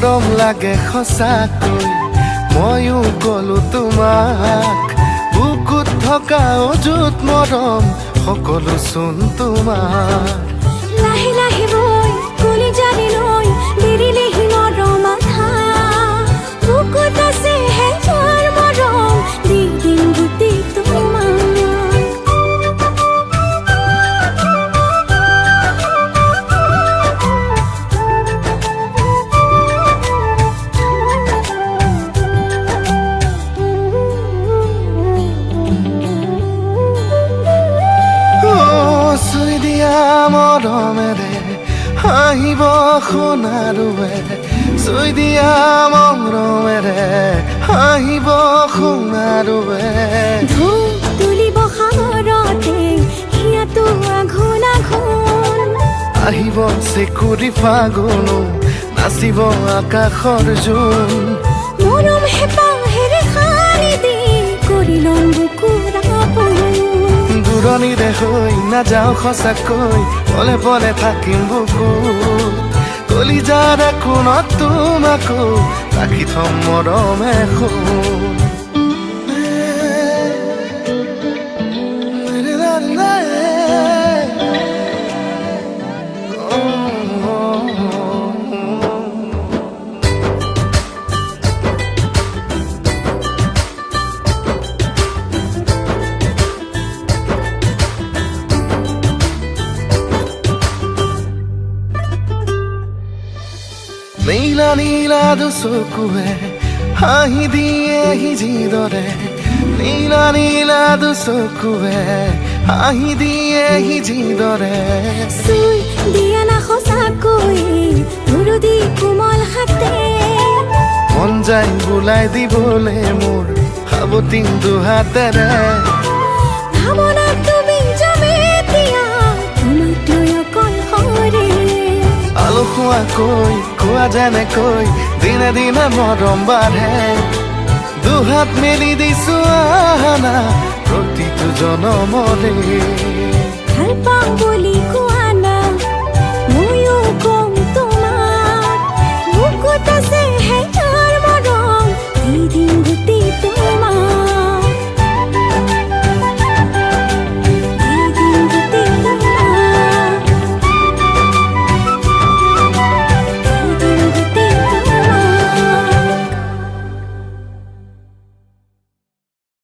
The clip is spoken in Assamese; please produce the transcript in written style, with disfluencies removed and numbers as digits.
মৰম লাগে সঁচাকৈ ময়ো কলো তোমাক বুকুত থকা অযুত মৰম সকলো চোন তোমাৰ লাহে লাহে বৈ কলি জানি লৈ দেৰিলেহি মৰম আধা বুকুত আছে হেজাৰ মৰম দি দিম গোটেই তোমাক চুই দিয়া মৰমেৰে হাঁহিব সোণাৰুৱে চুই দিয়া মৰমেৰে হাঁহিব সোণাৰুৱে ধূপ তুলিব সাগৰতে হিয়াটো আঘোণ আঘোণ আহিব চেকুৰি ফাগুনো নাচিব আকাশৰ জোন মৰম হেঁপাহেৰে সাৰি দি কৰি ল'ম বুকুৰ আপোন দূৰণিৰে হৈ নাযাওঁ সঁচাকৈ পলে পলে থাকিম বুকুত কলিজাৰ কোণত তোমাকো ৰাখি থম মৰমে সোণ নীলা নীলা দুচকুৱে হাঁহি দিয়ে সিজিদৰে নীলা নীলা দুচকুৱে হাঁহি দিয়ে সিজিদৰে চুই দিয়া না সঁচাকৈ ধুৰুদি কোমল হাতে মন যায় বোলাই দিবলে মোৰ সাৱতি দুহাতেৰে ভাৱনাত তুমি যাবে এতিয়া তোমাক লৈ অকলশৰে আলসুৱাকৈ খোৱা যেনেকৈ দিনে দিনে মৰম বাঢ়ে দুহাত মেলি দিছো আহানা প্ৰতিটো জনমৰে ভাল পাওঁ বুলি কোৱা